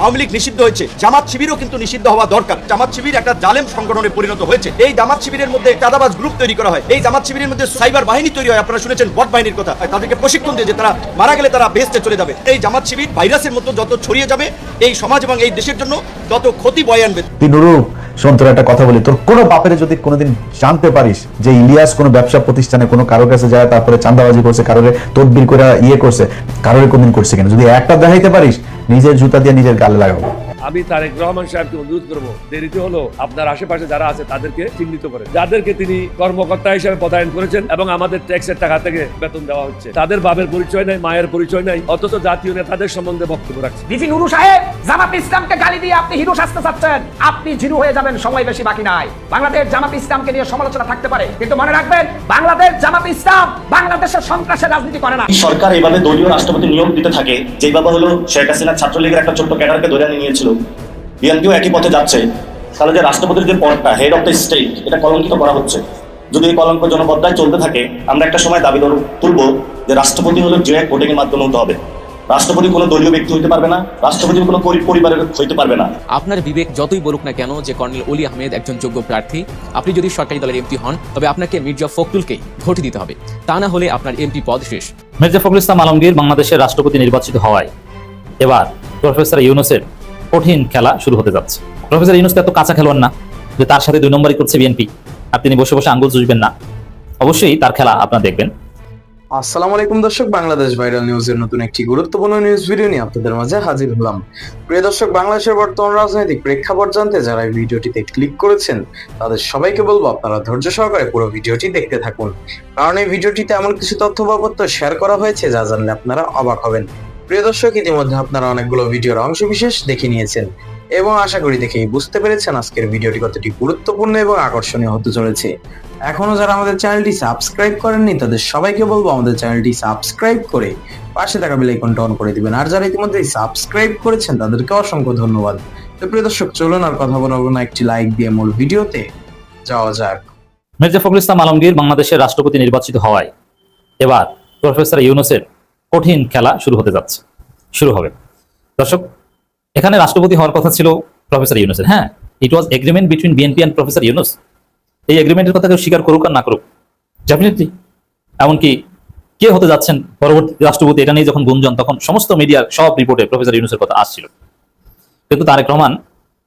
আওয়ামী লীগ নিষিদ্ধ হয়েছে, জামাত শিবিরও কিন্তু নিষিদ্ধ হওয়া দরকার। জামাত শিবির একটা জালেম সংগঠনে পরিণত হয়েছে। এই জামাত শিবিরের মধ্যে চাঁদাবাজ গ্রুপ তৈরি করা হয়, এই জামাত শিবিরের মধ্যে সাইবার বাহিনী তৈরি হয়। আপনারা শুনেছেন বট বাহিনীর কথা, তাদেরকে প্রশিক্ষণ দিয়ে যে তারা মারা গেলে তারা বেহেশতে চলে যাবে। এই জামাত শিবির ভাইরাসের মতো যত ছড়িয়ে যাবে এই সমাজ এবং এই দেশের জন্য তত ক্ষতি বয়ে আনবে। শোন, তোর একটা কথা বলি, তোর কোনো বাপের যদি কোনোদিন জানতে পারিস যে ইলিয়াস কোনো ব্যবসা প্রতিষ্ঠানে কোনো কারোর কাছে যায় তারপরে চাঁদাবাজি করছে, কারোর তদবির করে করছে, কারোর কোনদিন করছে কিনা, যদি একটা দেখাইতে পারিস নিজের জুতা দিয়ে নিজের গালে লাগাবো। আমি তারেক রহমান সাহেবকে অনুরোধ করবো, দেরিতে হলো আপনার আশেপাশে যারা আছে তাদেরকে চিহ্নিত করেন, যাদেরকে তিনি কর্মকর্তা হিসেবে পদায়ন করেছেন এবং আমাদের ট্যাক্সের টাকা থেকে বেতন দেওয়া হচ্ছে। তাদের বাবার পরিচয় নাই, মায়ের পরিচয় নাই, অথচ জাতীয় নেতাদের সম্বন্ধে বক্তব্য রাখছে। বিপি নুরু সাহেব, জামাত ইসলামকে গালি দিয়ে আপনি হিরো সাজতে চাচ্ছেন, আপনি জিরো হয়ে যাবেন, সময় বেশি বাকি নাই। বাংলাদেশ জামাত ইসলামকে নিয়ে সমালোচনা থাকতে পারে, কিন্তু মনে রাখবেন বাংলাদেশ জামাত ইসলাম বাংলাদেশের সন্ত্রাসের রাজনীতি করে না। সরকার এইভাবে দলীয় রাষ্ট্রপতি নিয়োগ দিতে থাকে, যেভাবে হলো শেখ হাসিনা ছাত্রলীগের একটা ছোট্ট ক্যাডারকে ধরে নিয়েছিল, বিএনপিও একই পথে যাচ্ছে, তাহলে যে রাষ্ট্রপতির যে পদটা হেড অফ দ্য স্টেট এটা কলঙ্কিত করা হচ্ছে। যদি এই কলঙ্ক জনবদ্ধায় চলতে থাকে, আমরা একটা সময় দাবি তুলব যে রাষ্ট্রপতি হলো যে ভোটিং এর মাধ্যমে হতে হবে। রাষ্ট্রপতি কোনো দলীয় ব্যক্তি হইতে পারবে না, রাষ্ট্রপতি কোনো পরিবারের হইতে পারবে না। আপনার বিবেক যতই বলুক না কেন যে কর্নেল অলি আহমেদ একজন যোগ্য প্রার্থী, আপনি যদি সরকারি দলের এমপি হন তবে আপনাকে মির্জা ফখরুলকেই ভোট দিতে হবে, তা না হলে আপনার এমপি পদ শেষ। মির্জা ফখরুল ইসলাম আলমগীর বাংলাদেশের রাষ্ট্রপতি নির্বাচিত হওয়ায় এবার প্রফেসর ইউনূসের কঠিন খেলা শুরু হতে যাচ্ছে। প্রফেসর ইউনূস এত কাঁচা খেলোয়াড় না যে তার সাথে 2 নম্বরই করছে বিএনপি আর তিনি বসে বসে আঙ্গুল চুষবেন না। অবশ্যই তার খেলা আপনারা দেখবেন। আসসালামু আলাইকুম দর্শক, বাংলাদেশ ভাইরাল নিউজের নতুন একটি গুরুত্বপূর্ণ নিউজ ভিডিও নিয়ে আপনাদের মাঝে হাজির হলাম। প্রিয় দর্শক, বাংলাদেশের বর্তমান রাজনৈতিক প্রেক্ষাপট জানতে যারা এই ভিডিওটিতে ক্লিক করেছেন তাদের সবাইকে বলবো আপনারা ধৈর্য সহকারে পুরো ভিডিওটি দেখতে থাকুন, কারণ এই ভিডিওটিতে এমন কিছু তথ্য বা তথ্য শেয়ার করা হয়েছে যা জানলে আপনারা অবাক হবেন। প্রিয় দর্শক, ইতিমধ্যে আপনারা অনেকগুলো ভিডিওর অংশ বিশেষ দেখে নিয়েছেন এবং আশা করি দেখেই বুঝতে পেরেছেন আজকের ভিডিওটি কতটি গুরুত্বপূর্ণ এবং আকর্ষণীয় হতে চলেছে। এখনো যারা আমাদের চ্যানেলটি সাবস্ক্রাইব করেননি তাদের সবাইকে বলবো আমাদের চ্যানেলটি সাবস্ক্রাইব করে পাশে থাকা বেল আইকনটা অন করে দিবেন, আর যারা ইতিমধ্যে সাবস্ক্রাইব করেছেন তাদেরকে অসংখ্য ধন্যবাদ। তো প্রিয় দর্শক, চলুন আর কথা বলবো না, একটি লাইক দিয়ে মূল ভিডিওতে যাওয়া যাক। মির্জা ফখরুল ইসলাম আলমগীর বাংলাদেশের রাষ্ট্রপতি নির্বাচিত হওয়ায় এবার প্রফেসর ইউনূসের কঠিন খেলা শুরু হতে যাচ্ছে, শুরু হবে। দর্শক, এখানে রাষ্ট্রপতি হওয়ার কথা ছিল প্রফেসর ইউনূসের। হ্যাঁ, it was agreement between BNP and professor Yunus. এই এগ্রিমেন্টের কথা কেউ স্বীকার করুক আর না করুক, ডেফিনেটলি এমনকি কে হতে যাচ্ছেন পরবর্তী রাষ্ট্রপতি এটা নিয়ে যখন গুঞ্জন, তখন সমস্ত মিডিয়ার সব রিপোর্টে প্রফেসর ইউনূসের কথা আসছিল। কিন্তু তারেক রহমান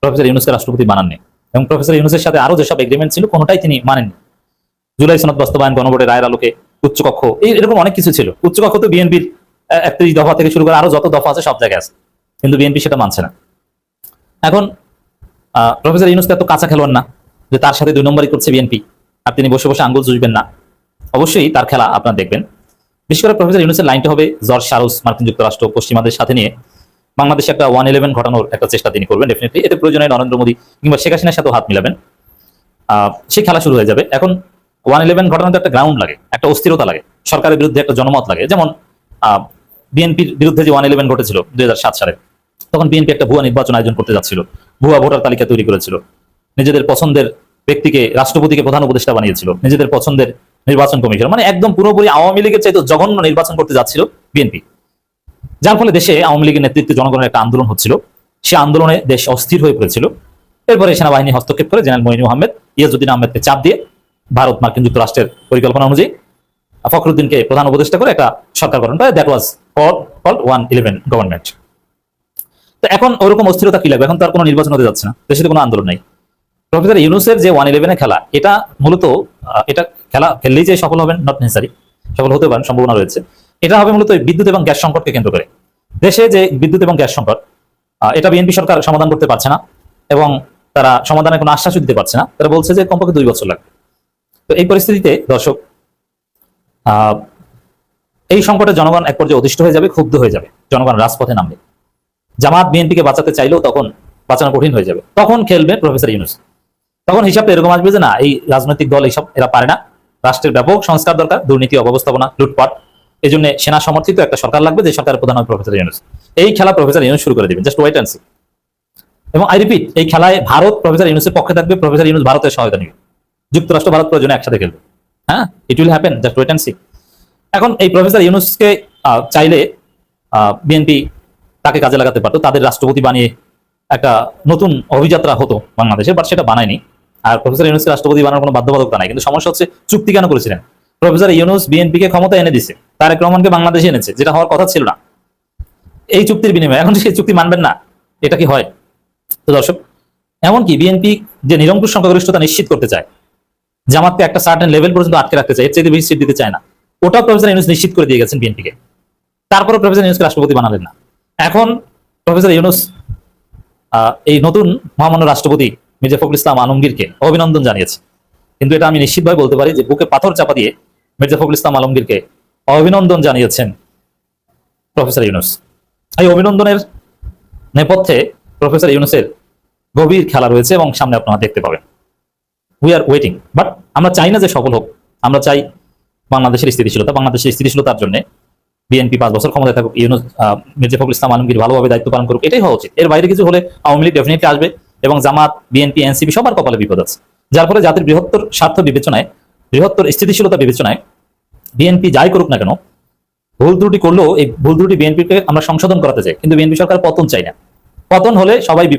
প্রফেসর ইউনূসকে রাষ্ট্রপতি বানাননি এবং প্রফেসর ইউনূসের সাথে আরো যেসব এগ্রিমেন্ট ছিল কোনোটাই তিনি মানেননি। জুলাই সনদ বাস্তবায়ন, গণভোটের রায়ের আলোকে উচ্চকক্ষ, এরকম অনেক কিছু ছিল। উচ্চকক্ষ তো বিএনপির 31 দফা থেকে শুরু করে আরো যত দফা আছে সব জায়গায় আছে, কিন্তু বিএনপি সেটা মানছে না। এখন প্রফেসর ইউনূস এত কাঁচা খেলোয়াড় না যে তার সাথে 2 নম্বরই করছে বিএনপি আর তিনি বসে বসে আঙ্গুল চুষবেন না। অবশ্যই তার খেলা আপনারা দেখবেন। বিশেষ করে প্রফেসর ইউনূসের লাইনটা হবে জর্জ সরোস, মার্কিন যুক্তরাষ্ট্র, পশ্চিমাদের সাথে নিয়ে বাংলাদেশে একটা 111 ঘটানোর একটা চেষ্টা তিনি করবেন ডেফিনেটলি। এতে প্রয়োজনে নরেন্দ্র মোদী কিংবা শেখ হাসিনার সাথেও হাত মিলাবেন, সেই খেলা শুরু হয়ে যাবে। এখন 111 ঘটানোতে একটা গ্রাউন্ড লাগে, একটা অস্থিরতা লাগে, সরকারের বিরুদ্ধে একটা জনমত লাগে। যেমন বিএনপির বিরুদ্ধে যে 111 ঘটেছিল 2007 সালে, তখন বিএনপি একটা ভুয়া নির্বাচন আয়োজন করতে যাচ্ছিল, ভুয়া ভোটার তালিকা তৈরি করেছিল, নিজেদের পছন্দের ব্যক্তিকে রাষ্ট্রপতিকে প্রধান উপদেষ্টা বানিয়েছিল, নিজেদের পছন্দের নির্বাচন কমিশন, মানে একদম পুরোপুরি আওয়ামী লীগের চাইতে জঘন্য নির্বাচন করতে যাচ্ছিল বিএনপি। যার ফলে দেশে আওয়ামী লীগের নেতৃত্বে জনগণের একটা আন্দোলন হচ্ছিল, সে আন্দোলনে দেশ অস্থির হয়ে পড়েছিল। এরপরে সেনাবাহিনী হস্তক্ষেপ করে জেনারেল মঈনুল আহমেদ, ইয়াজউদ্দিন আহমেদকে চাপ দিয়ে ভারত মার্কিন যুক্তরাষ্ট্রের পরিকল্পনা অনুযায়ী ফখরুদ্দিনকে প্রধান উপদেষ্টা করে একটা সরকার গঠন করে। That was called 111 government. তো এখন ওরকম অস্থিরতা কি লাগবে? এখন তার কোনো নির্বাচন হতে যাচ্ছে না, দেশে কোনো আন্দোলন নাই। প্রফেসর ইউনূসের যে 111 খেলা, এটা মূলত এটা খেলা খেললেই যে সফল হবেন নট নেসেসারি, সফল হতে পারেন, সম্ভাবনা রয়েছে। এটা হবে মূলত বিদ্যুৎ এবং গ্যাস সংকটকে কেন্দ্র করে। দেশে যে বিদ্যুৎ এবং গ্যাস সংকট, এটা বিএনপি সরকার সমাধান করতে পারছে না এবং তারা সমাধানের কোনো আশ্বাসও দিতে পারছে না। তারা বলছে যে কমপক্ষে 2 বছর লাগবে। তো এই পরিস্থিতিতে দর্শক, এই সংকটে জনগণ এক পর্যায়ে অতিষ্ঠ হয়ে যাবে, ক্ষুব্ধ হয়ে যাবে, জনগণ রাজপথে নামবে। জামাত বিএনপিকে বাঁচাতে চাইলেও তখন বাঁচানো কঠিন হয়ে যাবে, তখন খেলবে প্রফেসর ইউনূস। তখন হিসাবটা এরকম আসবে যে না, এই রাজনৈতিক দল এইসব এরা পারে না, রাষ্ট্রের ব্যাপক সংস্কার দরকার, দুর্নীতি, অব্যবস্থাপনা, লুটপাট, এই জন্য সেনা সমর্থিত একটা সরকার লাগবে, যে সরকারের প্রধান হবে প্রফেসর ইউনূস। এই খেলা প্রফেসর ইউনূস শুরু করে দিবেন, জাস্ট ওয়েট অ্যান্ড সি। এবং আই রিপিট, এই খেলায় ভারত প্রফেসর ইউনূসের পক্ষে থাকবে, প্রফেসর ইউনূস ভারতের সহায়তা নেবে, যুক্তরাষ্ট্র ভারত প্রয়োজনে একসাথে খেলবে। হ্যাঁ, it will happen, just wait and see. এখন এই প্রফেসর ইউনূসকে চাইলে বিএনপি তাকে কাজে লাগাতে পারতো, তাদের রাষ্ট্রপতি বানিয়ে একটা নতুন অভিযাত্রা হতো বাংলাদেশে, বাট সেটা বানায়নি। আর প্রফেসর ইউনূসকে রাষ্ট্রপতি বানানোর কোনো বাধ্যবাধকতা নাই। কিন্তু সমস্যা হচ্ছে চুক্তি কেন করেছিলেন? প্রফেসর ইউনূস বিএনপিকে ক্ষমতা এনে দিছে, তারেক রহমানকে বাংলাদেশে এনেছে, যেটা হওয়ার কথা ছিল না এই চুক্তির বিনিময়ে। এখন সেই চুক্তি মানবেন না, এটা কি হয়? তো দর্শক, এমনকি বিএনপি যে নিরঙ্কুশ সংখ্যাগরিষ্ঠতা নিশ্চিত করতে চায়, জামাতকে একটা সার্টেন লেভেল পর্যন্ত আটকে রাখতে চায়, এর চাইতে বেশি সিট দিতে চায় না, ওটাও প্রফেসর ইউনূস নিশ্চিত করে দিয়ে গেছেন বিএনপিকে। তারপরে প্রফেসর ইউনূসকে রাষ্ট্রপতি বানালেন না। এখন প্রফেসর ইউনূস এই নতুন মহামান্য রাষ্ট্রপতি মির্জা ফখরুল ইসলাম আলমগীরকে অভিনন্দন জানিয়েছে। কিন্তু এটা আমি নিশ্চিতভাবে বলতে পারি যে বুকে পাথর চাপা দিয়ে মির্জা ফখরুল ইসলাম আলমগীরকে অভিনন্দন জানিয়েছেন প্রফেসর ইউনূস। এই অভিনন্দনের নেপথ্যে প্রফেসর ইউনূসের গভীর খেলা রয়েছে এবং সামনে আপনারা দেখতে পাবেন। উই আর ওয়েটিং, বাট আমরা চাই না যে সফল হোক, আমরা চাই বাংলাদেশের স্থিতিশীলতার জন্য বিএনপি 5 বছর ক্ষমতায় থাকুক, ইউনূস মির্জা ফখরুল ইসলাম আলমগীর ভালোভাবে দায়িত্ব পালন করুক, এটাই হওয়া উচিত। এর বাইরে কিছু হলে আওয়ামী লীগ ডেফিনেটলি আসবে এবং জামাত, বিএনপি, এনসিপি সবার কপালে বিপদ আছে। যার ফলে জাতির বৃহত্তর স্বার্থ বিবেচনায়, বৃহত্তর স্থিতিশীলতা বিবেচনায় বিএনপি যাই করুক না কেন, ভুল ত্রুটি করলেও এই ভুল ত্রুটি বিএনপিকে আমরা সংশোধন করাতে চাই, কিন্তু বিএনপি সরকার পতন চাই না। পতন হলে সবাইকে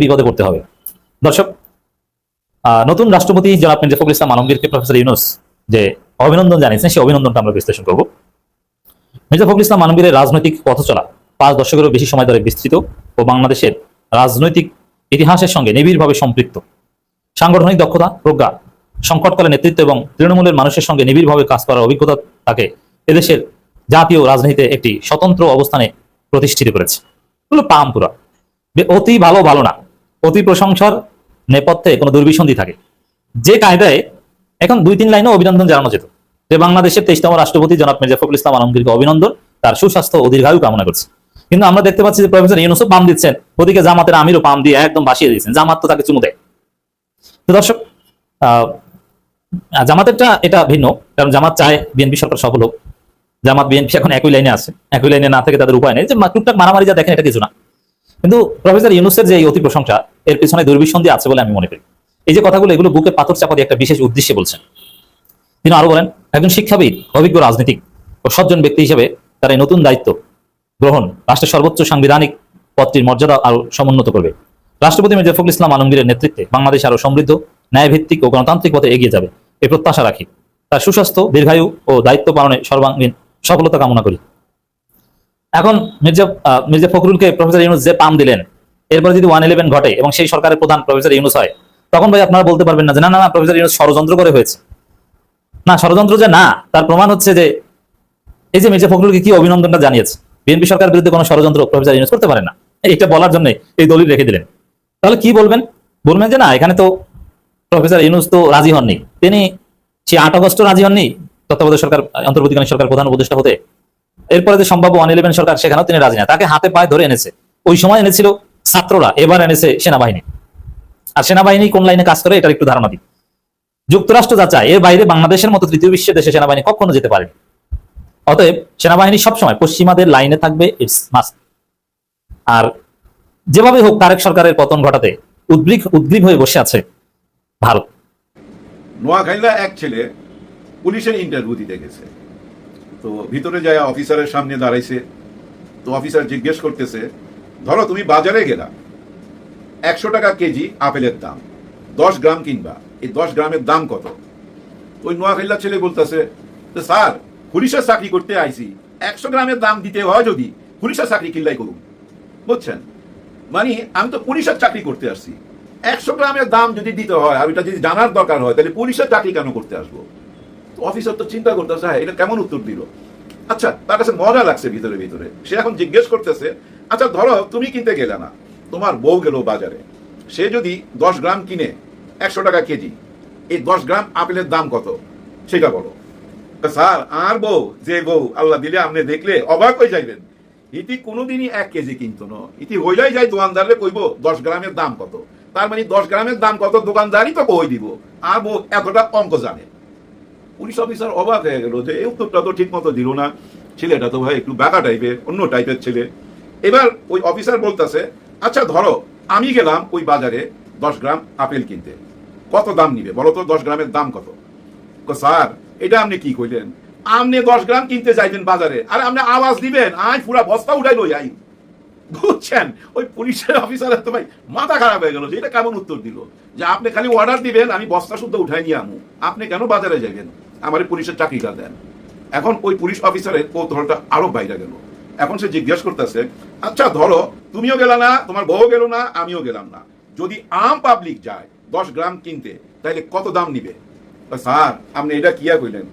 বিপদে পড়তে হবে। দর্শক, নতুন রাষ্ট্রপতি জনাব মির্জা ফখরুল ইসলাম আলমগীরকে প্রফেসর ইউনূস যে অভিনন্দন জানিয়েছেন, সেই অভিনন্দনটা আমরা বিশ্লেষণ করব। মির্জা ফখরুল ইসলাম আলমগীরের রাজনৈতিক পথ চলা 5 দশকেরও বেশি সময় ধরে বিস্তৃত ও বাংলাদেশের রাজনৈতিক ইতিহাসের সঙ্গে নিবিড়ভাবে সম্পৃক্ত। সাংগঠনিক দক্ষতা, প্রজ্ঞা, সংকটকালে নেতৃত্ব এবং তৃণমূলের মানুষের সঙ্গে নিবিড়ভাবে কাজ করার অভিজ্ঞতা তাকে এদেশের জাতীয় রাজনীতিতে একটি স্বতন্ত্র অবস্থানে প্রতিষ্ঠিত করেছে। এগুলো পামপুরা অতি ভালো না, অতি প্রশংসার নেপথ্যে কোনো দুর্বিসন্ধি থাকে। যে কায়দায় এখন 2-3 লাইনে অভিনন্দন জানানো যেত যে বাংলাদেশের 23তম রাষ্ট্রপতি জনাব মির্জা ফখরুল ইসলাম আলমগীরকে অভিনন্দন, তার সুস্বাস্থ্য ও দীর্ঘায়ু কামনা করছে। কিন্তু আমরা দেখতে পাচ্ছি যে প্রফেসর ইউনূসও পাম দিচ্ছেন, ওদিকে জামাতের আমিরও পাম দিয়ে একদম ভাসিয়ে দিচ্ছেন, জামাত তো তাকে চুমু দেয়। তো দর্শক, জামাতেরটা এটা ভিন্ন, কারণ জামাত চায় বিএনপি সরকার সফল হোক। জামাত বিএনপি এখন একই লাইনে আছে, একই লাইনে না থেকে তাদের উপায় নেই, যে টুকটাক মারামারি যা দেখেন এটা কিছু না। কিন্তু প্রফেসর ইউনূসের যে এই অতি প্রশংসা, এর পিছনে দুর্বিসন্ধি আছে বলে আমি মনে করি। এই যে কথাগুলো, এগুলো বুকে পাথর চাপা দিয়ে একটা বিশেষ উদ্দেশ্যে বলছেন। তিনি আরো বলেন, একজন শিক্ষাবিদ, অভিজ্ঞ রাজনীতিক ও সজ্জন ব্যক্তি হিসেবে তার এই নতুন দায়িত্ব গ্রহণ রাষ্ট্রের সর্বোচ্চ সাংবিধানিক পদটির মর্যাদা আরো সমুন্নত করবে। রাষ্ট্রপতি মির্জা ফখরুল ইসলাম আলমগীরের নেতৃত্বে বাংলাদেশ আরো সমৃদ্ধ, ন্যায়ভিত্তিক ও গণতান্ত্রিক পথে এগিয়ে যাবে, এই প্রত্যাশা রাখি। তার সুস্বাস্থ্য, দীর্ঘায়ু ও দায়িত্ব পালনে সর্বাঙ্গীন সফলতা কামনা করি। এখন মির্জা ফখরুলকে প্রফেসর ইউনূস যে পাম দিলেন, এরপরে যদি 111 ঘটে এবং সেই সরকারের প্রধান প্রফেসর ইউনূস হয়, তখন ভাই আপনারা বলতে পারবেন না যে না প্রফেসর ইউনূস ষড়যন্ত্র করে হয়েছে। না, ষড়যন্ত্র যে না, তার প্রমাণ হচ্ছে যে এই যে মির্জা ফখরুলকে কি অভিনন্দনটা জানিয়েছে, বিএনপি সরকারের বিরুদ্ধে কোনো ষড়যন্ত্র প্রফেসর ইউনূস করতে পারে না, এটা বলার জন্য এই দলিল রেখে দিলেন। তাহলে কি বলবেন? বলবেন যে না, এখানে তো প্রফেসর ইউনূস তো রাজি হননি, তিনি সে 8 আগস্ট রাজি হননি তত্ত্বাবধায়ক সরকার, অন্তর্বর্তীকালীন সরকার প্রধান উপদেষ্টা হতে। এরপরে যে সম্ভাব্য 111 সরকার, সেখানেও তিনি রাজি না, তাকে হাতে পায়ে ধরে এনেছে। ওই সময় এনেছিল ছাত্ররা, এবার এনেছে সেনাবাহিনী। আর সেনাবাহিনী কোন লাইনে কাজ করে এটার একটু ধারণা দিই। যুক্তরাষ্ট্র যা চায়, এর বাইরে বাংলাদেশের মতো তৃতীয় বিশ্বের দেশে সেনাবাহিনী কখনো যেতে পারেনি। অতএব সেনাবাহিনী সবসময় পশ্চিমাদের লাইনে থাকবে, ইটস মাস্ট। আর যেভাবে হোক তারেক সরকারের পতন ঘটাতে উদ্গ্রীব হয়ে বসে আছে ভারত। নোয়াখাইলা এক ছেলে পুলিশের ইন্টারভিউ দিতে গেছে, তো ভিতরে যায় অফিসারের সামনে দাঁড়াইছে। তো অফিসার জিজ্ঞেস করতেছে, ধরো তুমি বাজারে গেলা, 100 টাকা কেজি আপেলের দাম, 10 গ্রাম কিনবা, এই 10 গ্রামের দাম কত? ওই নোয়াখাইলা ছেলে বলতেছে, স্যার পুলিশের চাকরি করতে আইছি, 100 গ্রামের দাম দিতে হয় যদি পুলিশের চাকরি কিনলাই করুন। বুঝছেন? মানে আমি তো পুলিশের চাকরি করতে আসছি, 100 গ্রামের দাম যদি দিতে হয় আর এটা যদি জানার দরকার হয়, তাহলে পুলিশের চাকরি কেন করতে আসবো? অফিসার তো চিন্তা করতেছে, এটা কেমন উত্তর দিল। আচ্ছা, তার কাছে মজা লাগছে ভিতরে ভিতরে। সে এখন জিজ্ঞেস করতেছে, আচ্ছা ধরো তুমি কিনতে গেলে না, তোমার বউ গেল বাজারে, সে যদি 10 গ্রাম কিনে 100 টাকা কেজি, এই 10 গ্রাম আপেলের দাম কত সেটা বলো। স্যার আর বউ, যে বউ আল্লাহ দিলে আপনি দেখলে অবাক হয়ে যাইবেন, ইতি কোনোদিনই 1 কেজি কিনতো না, ইতি হইলাই যায় দোকানদারে কইব 10 গ্রামের দাম কত। তার মানে 10 গ্রামের দাম কত দোকানদারই তো কই দিব, আর বউ এতটা অঙ্ক জানে। পুলিশ অফিসার অবাক হয়ে গেল যে এই উত্তরটা তো ঠিক মতো দিল না, ছেলেটা তো ভাই একটু বাঁকা টাইপের, অন্য টাইপের ছেলে। এবার ওই অফিসার বলতেছে, আচ্ছা ধরো আমি গেলাম ওই বাজারে 10 গ্রাম আপেল কিনতে, কত দাম নিবে বলো তো, 10 গ্রামের দাম কত? স্যার এটা আপনি কি কইলেন, আপনি 10 গ্রাম কিনতে চাইবেন বাজারে, আর আপনি আওয়াজ দিবেন আই পুরা বস্তা উঠাই লই আই। বুঝছেন? ওই পুলিশের অফিসারের তো ভাই মাথা খারাপ হয়ে গেল যে এটা কেমন উত্তর দিল যে আপনি খালি অর্ডার দিবেন আমি বস্তা শুদ্ধ উঠাই নিয়ে আমু, আপনি কেন বাজারে যাবেন, আমার পুলিশের চাকরিটা দেন। এখন ওই পুলিশ অফিসারের কৌতূহলটা আরো বাইরে গেল। এখন সে জিজ্ঞেস করতেছে, আচ্ছা ধরো তুমিও গেলা না, তোমার বউ গেল না, আমিও গেলাম না, যদি আম পাবলিক যায় 10 গ্রাম কিনতে তাহলে কত দাম নিবে? স্যার আপনি এটা কিয়া কইলেন,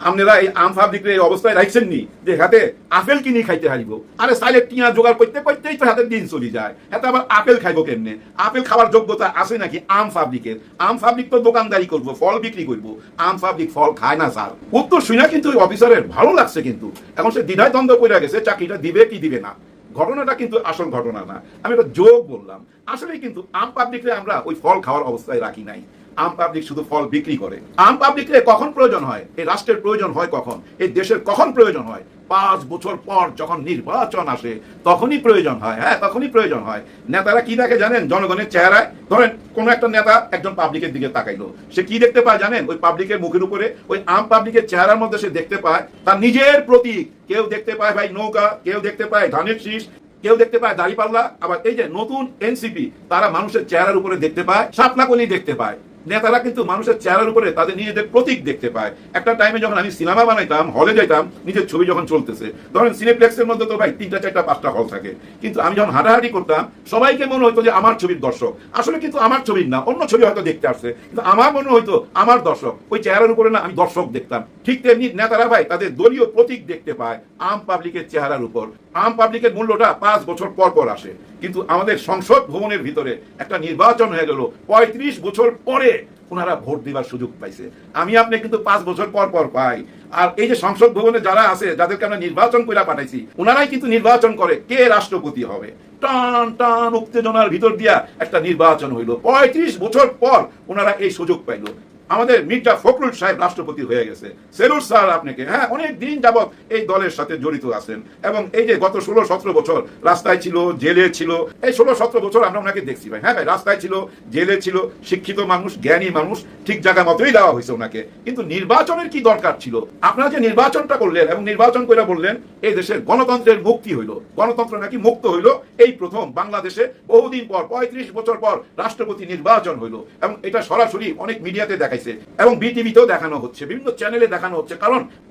আপনারা এই আম পাবলিকের এই অবস্থায় রাখছেন নি যে হাতে আপেল কিনে খাইতে হারিব? আরে সাইলে টিয়া জোগাড় করতে করতেই তো হাতের দিন চলে যায়, হাতে আবার আপেল খাইবো কেমনে? আপেল খাওয়ার যোগ্যতা আছে নাকি আম পাবলিকের? আম পাবলিক তো দোকানদারি করবো, ফল বিক্রি করবো, আম পাবলিক ফল খায় না স্যার। উত্তর শুনে কিন্তু ওই অফিসারের ভালো লাগছে, কিন্তু এখন সে দ্বিধায় দ্বন্দ্ব করে গেছে চাকরিটা দিবে কি দিবে না। ঘটনাটা কিন্তু আসল ঘটনা না, আমি একটা যোগ বললাম। আসলে কিন্তু আম পাবলিকরে আমরা ওই ফল খাওয়ার অবস্থায় রাখি নাই। আম পাবলিক শুধু ফল বিক্রি করে। আম পাবলিকরে কখন প্রয়োজন হয়, এই রাষ্ট্রের প্রয়োজন হয় কখন, এই দেশের কখন প্রয়োজন হয়? 5 বছর পর যখন নির্বাচন আসে তখনই প্রয়োজন হয়। হ্যাঁ, তখনই প্রয়োজন হয়। নেতারা কি দেখে জানেন? জনগণের চেহারায় ধরেন কোন একটা নেতা একজন পাবলিকের দিকে তাকাইলো, সে কি দেখতে পায় জানেন? ওই পাবলিকের মুখের উপরে, ওই আম পাবলিকের চেহারার মধ্যে সে দেখতে পায় তার নিজের প্রতীক। কেউ দেখতে পায় ভাই নৌকা, কেউ দেখতে পায় ধানের শীষ, কেউ দেখতে পায় দাড়িপাল্লা, আবার এই যে নতুন এনসিপি তারা মানুষের চেহারার উপরে দেখতে পায় শাপলাকলি দেখতে পায়। নেতারা কিন্তু মানুষের চেহারার উপরে তাদের নিজেদের প্রতীক দেখতে পায়। একটা টাইমে যখন আমি সিনেমা বানাইতাম, হলে যাইতাম, নিজের ছবি যখন চলতেছে, ধরেন সিনেপ্লেক্সের মধ্যে তো ভাই 3টা 4টা 5টা হল থাকে, কিন্তু আমি যখন হাঁটাহাঁটি করতাম সবাইকে মনে হতো যে আমার ছবির দর্শক। আসলে কিন্তু আমার ছবির না, অন্য ছবি হয়তো দেখতে আসছে, কিন্তু আমার মনে হইতো আমার দর্শক। ওই চেহারার উপরে না আমি দর্শক দেখতাম। ঠিক তেমনি নেতারা ভাই তাদের দলীয় প্রতীক দেখতে পায় আম পাবলিকের চেহারার উপর। আম পাবলিকের মূল্যটা 5 বছর পর পর আসে, কিন্তু আমাদের সংসদ ভবনের ভিতরে একটা নির্বাচন হয়ে গেল 35 বছর পরে ওনারা ভোট দেওয়ার সুযোগ পাইছে। আমি আপনি কিন্তু 5 বছর পর পর পাই। আর এই যে সংসদ ভবনে যারা আছে, যাদেরকে আমরা নির্বাচন করে পাঠাইছি, ওনারাই কিন্তু নির্বাচন করে কে রাষ্ট্রপতি হবে। টান টান উত্তেজনার ভিতর দিয়া একটা নির্বাচন হইল, 35 বছর পর ওনারা এই সুযোগ পাইল। আমাদের মির্জা ফখরুল সাহেব রাষ্ট্রপতি হয়ে গেছে। সেলুট স্যার আপনাকে। হ্যাঁ, অনেক দিন যাবত এই দলের সাথে জড়িত আছেন, এবং এই যে গত 16-17 বছর রাস্তায় ছিল, জেলে ছিল, এই 16-17 বছর আমরা ওনাকে দেখছি ভাই। হ্যাঁ ভাই, রাস্তায় ছিল, জেলে ছিল, শিক্ষিত মানুষ, জ্ঞানী মানুষ, ঠিক জায়গা মতোই দেওয়া হয়েছে ওনাকে। কিন্তু নির্বাচনের কি দরকার ছিল? আপনারা যে নির্বাচনটা করলেন এবং নির্বাচন করে বললেন এই দেশের গণতন্ত্রের মুক্তি হইল, গণতন্ত্র নাকি মুক্ত হইল, এই প্রথম বাংলাদেশে বহুদিন পর 35 বছর পর রাষ্ট্রপতি নির্বাচন হইল, এবং এটা সরাসরি অনেক মিডিয়াতে দেখাইছে, এবং বিটিভিতেও দেখানো হচ্ছে, বিভিন্ন চ্যানেলে দেখানো হচ্ছে।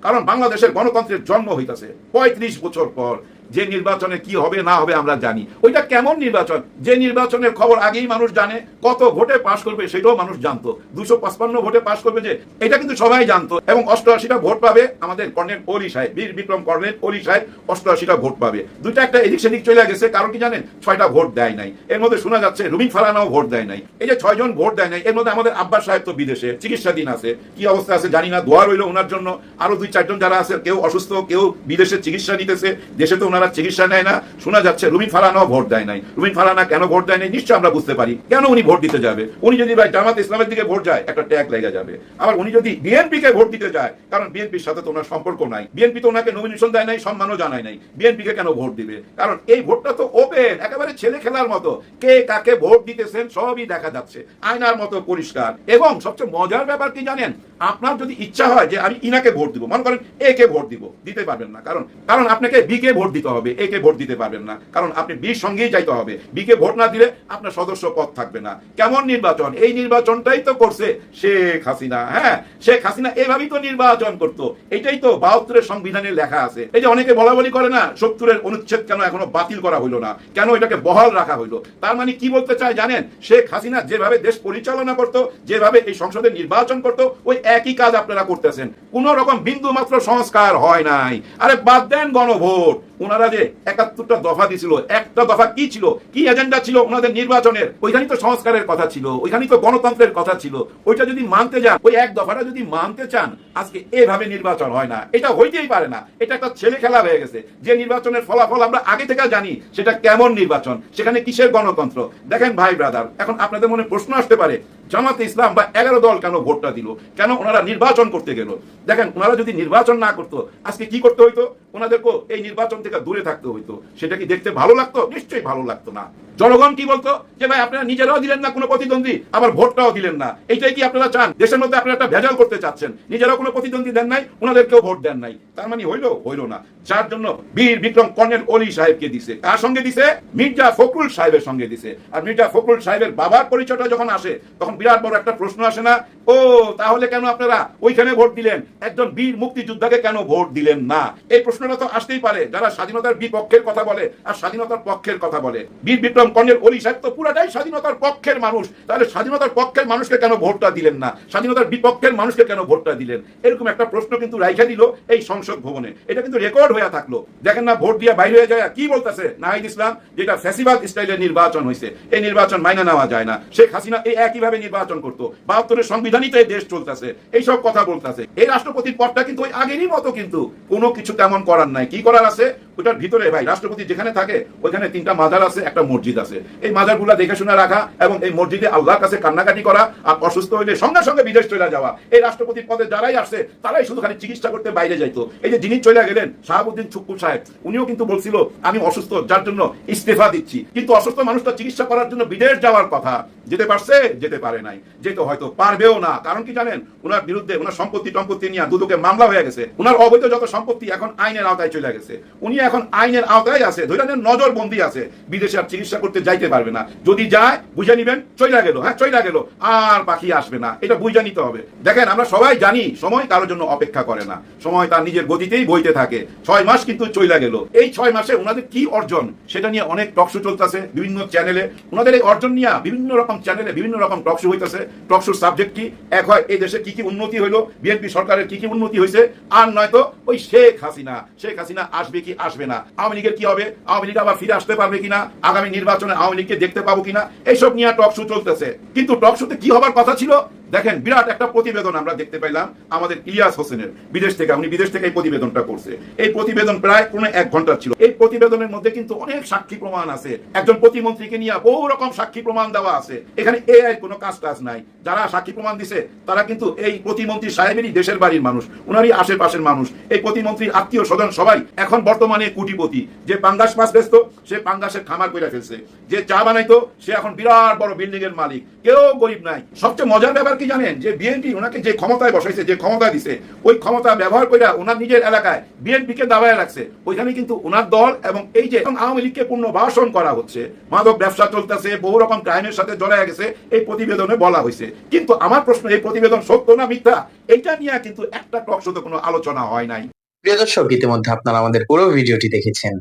কারণ বাংলাদেশের গণতন্ত্রের জন্ম হইতাছে 35 বছর পর। যে নির্বাচনে কি হবে না হবে আমরা জানি। ওইটা কেমন নির্বাচন? যে নির্বাচনের খবর আগেই মানুষ জানে, কত ভোটে পাশ করবে সেটাও মানুষ জানতো। 255 ভোটে পাশ করবে যে, এটা কিন্তু সবাই জানতো। এবং 88টা ভোট পাবে আমাদের কর্নেল অলি সাহেব, বীর বিক্রম কর্নেল অলি সাহেব 88টা ভোট পাবে। দুইটা একটা এদিক সেদিক চলে গেছে, কারণ কি জানেন? 6টা ভোট দেয় নাই। এর মধ্যে শোনা যাচ্ছে রুমিন ফারহানাও ভোট দেয় নাই। এই যে 6 জন ভোট দেয় নাই, এর মধ্যে আমাদের আব্বাস সাহেব তো বিদেশে চিকিৎসাধীন আছে, কি অবস্থা আছে জানি না, দোয়া রইল ওনার জন্য। আরো 2-4 জন যারা আছে, কেউ অসুস্থ, কেউ বিদেশে চিকিৎসা নিতেছে, দেশে তো ওনারা চিকিৎসা নেয় না। শোনা যাচ্ছে রুমিন ফারহানাও ভোট দেয় নাই। রুমিন ফারহানা কেন ভোট দেয় নাই নিশ্চয় আমরা বুঝতে পারি, কেন উনি ভোট দিতে যাবে। উনি যদি ভাই জামাত ইসলামের দিকে ভোট যায়, একটা ট্যাগ লেগে যাবে। আবার উনি যদি বিএনপি কে ভোট দিতে যায়, কারণ বিএনপির সাথে তো ওনার সম্পর্ক নাই, বিএনপি তো ওনাকে নমিনেশন দেয় নাই, সম্মানও জানায় নাই, বিএনপি কে কেন ভোট দিবে? কারণ এই ভোটটা তো ওপেন, একেবারে ছেলে খেলার মতো, কে কাকে ভোট দিতেছেন সবই দেখা যাচ্ছে, আয়নার মতো পরিষ্কার। এবং সবচেয়ে মজার ব্যাপার কি জানেন? আপনার যদি ইচ্ছা হয় যে আমি ইনাকে ভোট দিব, মনে করেন এ কে ভোট দিব, দিতে পারবেন না, কারণ আপনাকে বি কে ভোট দিতে হবে, এ কে ভোট দিতে পারবেন না, কারণ আপনি বির সঙ্গেই যাইতে হবে। বি কে ভোট না দিলে আপনার সদস্য পদ থাকবে না। কেমন নির্বাচন? এই নির্বাচনটাই তো করছে শেখ হাসিনা। হ্যাঁ, শেখ হাসিনা এভাবেই তো নির্বাচন করতো, এটাই তো 72-এর সংবিধানে লেখা আছে। এই যে অনেকে বলাবলি করে না 70-এর অনুচ্ছেদ কেন এখনো বাতিল করা হইলো না, কেন এটাকে বহাল রাখা হইলো? তার মানে কি বলতে চায় জানেন? শেখ হাসিনা যেভাবে দেশ পরিচালনা করতো, যেভাবে এই সংসদে নির্বাচন করতো, ওই একই কাজ আপনারা করতেছেন। কোন রকম বিন্দু মাত্র সংস্কার হয় নাই। আরে বাদ দেন গণভোট, ওনারা যে 71টা দফা দিছিল, একটা দফা কি ছিল, কি এজেন্ডা ছিল ওনাদের নির্বাচনের? ওইখানেই তো সংস্কারের কথা ছিল, ওইখানেই তো গণতন্ত্রের কথা ছিল। ওইটা যদি মানতে যান, ওই এক দফাটা যদি মানতে চান, আজকে এভাবে নির্বাচন হয় না, এটা হইতেই পারে না। এটা একটা ছেলে খেলা হয়ে গেছে। যে নির্বাচনের ফলাফল আমরা আগে থেকে জানি, সেটা কেমন নির্বাচন, সেখানে কিসের গণতন্ত্র? দেখেন ভাই ব্রাদার, এখন আপনাদের মনে প্রশ্ন আসতে পারে জামাতে ইসলাম বা 11 দল কেন ভোটটা দিল, কেন ওনারা নির্বাচন করতে গেল? দেখেন, ওনারা যদি নির্বাচন না করতো আজকে কি করতে হইতো? ওনাদেরকে এই নির্বাচন থেকে দূরে থাকতে হইতো। সেটা কি দেখতে ভালো লাগতো? নিশ্চয়ই ভালো লাগতো না। জনগণ কি বলতো যে ভাই আপনারা নিজেরাও দিলেন না কোনো প্রতিদ্বন্দ্বী, আবার ভোটটাও দিলেন না, এইটাই কি আপনারা চান? দেশের মধ্যে আপনারা একটা ভেজাল করতে চাচ্ছেন, নিজেরাও কোনো প্রতিদ্বন্দ্বী দেন নাই, ওনাদেরকেও ভোট দেন নাই। তার মানে হইলো না। যার জন্য বীর বিক্রম কর্নেল অলি সাহেবকে দিছে। কার সঙ্গে দিছে? মির্জা ফখরুল সাহেবের সঙ্গে দিছে। আর মির্জা ফখরুল সাহেবের বাবার পরিচয়টা যখন আসে তখন বিরাট বড় একটা প্রশ্ন আসে না, ও তাহলে কেন আপনারা ওইখানে ভোট দিলেন, একজন বীর মুক্তিযোদ্ধাকে কেন ভোট দিলেন না? এই প্রশ্নটা তো আসতেই পারে যারা স্বাধীনতার বিপক্ষের কথা বলে আর স্বাধীনতার পক্ষের কথা বলে। বীর বিক্রম কর্নেল অলি সাহেব তো পুরাটাই স্বাধীনতার পক্ষের মানুষ, তাহলে স্বাধীনতার পক্ষের মানুষকে কেন ভোটটা দিলেন না, স্বাধীনতার বিপক্ষের মানুষকে কেন ভোটটা দিলেন? এরকম একটা প্রশ্ন কিন্তু রাইখা দিল এই সংসদ ভবনে। এটা কিন্তু রেকর্ড হয়ে থাকলো। দেখেন না, ভোট দিয়ে বাইরে হয়ে যায় কি বলতেছে নাহিদ ইসলাম, যেটা ফ্যাসিবাদ স্টাইলের নির্বাচন হয়েছে, এই নির্বাচন মাইনা নেওয়া যায় না। শেখ হাসিনা এই একইভাবে নির্বাচন করতো, 72-এর সংবিধানই তো দেশ চলতেছে, এইসব কথা বলতেছে। এই রাষ্ট্রপতির পদটা কিন্তু ওই আগেরই মতো, কিন্তু কোনো কিছু তেমন করার নাই। কি করার আছে? ওটার ভিতরে ভাই রাষ্ট্রপতি যেখানে থাকে ওইখানে 3টা মাজার আছে, একটা মসজিদ আছে। এই মাজারগুলা দেখে শুনে রাখা এবং এই মসজিদে আল্লাহর কাছে কান্নাকাটি করা, আর অসুস্থ হইলে সঙ্গে সঙ্গে বিদেশ চলে যাওয়া। এই রাষ্ট্রপতির পদে যারাই আসছে তারাই শুধু খালি চিকিৎসা করতে বাইরে যাইতো। এই যে যিনি চলে গেলেন শাহাবুদ্দিন ছুক্কু সাহেব, উনিও কিন্তু বলছিল আমি অসুস্থ, যার জন্য ইস্তেফা দিচ্ছি। কিন্তু অসুস্থ মানুষটা চিকিৎসা করার জন্য বিদেশ যাওয়ার কথা, যেতে পারছে? যেতে পারে নাই, যেতে হয়তো পারবেও না। কারণ কি জানেন? ওনার বিরুদ্ধে ওনার সম্পত্তি নিয়ে দুদকে মামলা হয়ে গেছে। ওনার অবৈধ যত সম্পত্তি এখন আইনের আওতায় চলে গেছে। উনি এখন আইনের আওতায় আছে, ধরে নেন নজরবন্দি আছে, বিদেশে আর চিকিৎসা করতে যাইতে পারবে না। যদি যায় বুঝে নিবেন চইলা গেল, হ্যাঁ চইলা গেল, আর বাকি আসবে না, এটা বুঝে নিতে হবে। দেখেন, আমরা সবাই জানি সময় কারোর জন্য অপেক্ষা করে না, সময় তার নিজের গতিতেই বইতে থাকে। 6 মাস কিন্তু চইলা গেল। এই 6 মাসে ওনাদের কি অর্জন সেটা নিয়ে অনেক টকশো চলতেছে বিভিন্ন চ্যানেলে। ওনাদের এই অর্জন নিয়ে বিভিন্ন রকম চ্যানেলে বিভিন্ন রকম টকশো হইতেছে। টকশোর সাবজেক্ট কি? এক হয় এই দেশে কি কি উন্নতি হইলো, বিএনপি সরকারের কি কি উন্নতি হয়েছে, আর নয়তো ওই শেখ হাসিনা আসবে কি আসবে না, আওয়ামী লীগের কি হবে, আওয়ামী লীগ আবার ফিরে আসতে পারবে কিনা, আগামী নির্বাচনে আওয়ামী লীগকে দেখতে পাবো কিনা, এইসব নিয়ে টকশো চলতেছে। কিন্তু টকশোতে কি হবার কথা ছিল? দেখেন, বিরাট একটা প্রতিবেদন আমরা দেখতে পাইলাম আমাদের ইলিয়াস হোসেনের বিদেশ থেকে। উনি বিদেশ থেকে এই প্রতিবেদনটা করছে। এই প্রতিবেদন প্রায় 1 ঘন্টা ছিল। এই প্রতিবেদনের মধ্যে কিন্তু অনেক সাক্ষী প্রমাণ আছে, একজন প্রতিমন্ত্রীকে নিয়ে বহু রকম সাক্ষী প্রমাণ দেওয়া আছে। এখানে এআই কোনো কাজ নাই। যারা সাক্ষী প্রমাণ দিছে তারা কিন্তু এই প্রতিমন্ত্রী সাহেবেরই দেশের বাড়ির মানুষ, উনারই আশেপাশের মানুষ। এই প্রতিমন্ত্রীর আত্মীয় স্বজন সবাই এখন বর্তমানে কোটিপতি। যে পাঙ্গাস মাছ বেচত সে পাঙ্গাসের খামার করে ফেলছে, যে চা বানাইতো সে এখন বিরাট বড় বিল্ডিং এর মালিক, কেউ গরিব নাই। সবচেয়ে মজার ব্যাপার কি জানেন? যে বিএনপি ওনাকে যে ক্ষমতায় বসাইছে, যে ক্ষমতা দিছে, ওই ক্ষমতা ব্যবহার করে ওনার নিজের এলাকায় বিএনপিকে দাবায় রাখছে। ওইখানে কিন্তু ওনার দল এবং এই যে আওয়ামী লীগকে পুনর্বাসন করা হচ্ছে, মাদক ব্যবসা চলতেছে, বহু রকম ক্রাইমের সাথে জড়ায় গেছে, এই প্রতিবেদনে বলা হয়েছে। কিন্তু আমার প্রশ্ন, এই প্রতিবেদন সত্য না মিথ্যা, এটা নিয়ে কিন্তু একটা টকশোতে কোনো আলোচনা হয় নাই। প্রিয় দর্শক, ইতিমধ্যে আপনারা আমাদের পুরো ভিডিওটি দেখেছেন।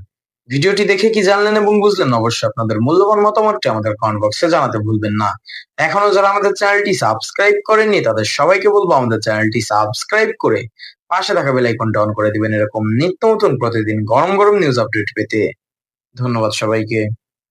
ভিডিওটি দেখে কি জানলেন এবং বুঝলেন? অবশ্যই আপনাদের মূল্যবান মতামতটি আমাদের কমেন্ট বক্সে জানাতে ভুলবেন না। এখনো যারা আমাদের চ্যানেলটি সাবস্ক্রাইব করেননি তাদের সবাইকে বলবো আমাদের চ্যানেলটি সাবস্ক্রাইব করে পাশে থাকা বেল আইকনটা অন করে দিবেন এরকম নিত্য নতুন প্রতিদিন গরম গরম নিউজ আপডেট পেতে। ধন্যবাদ সবাইকে।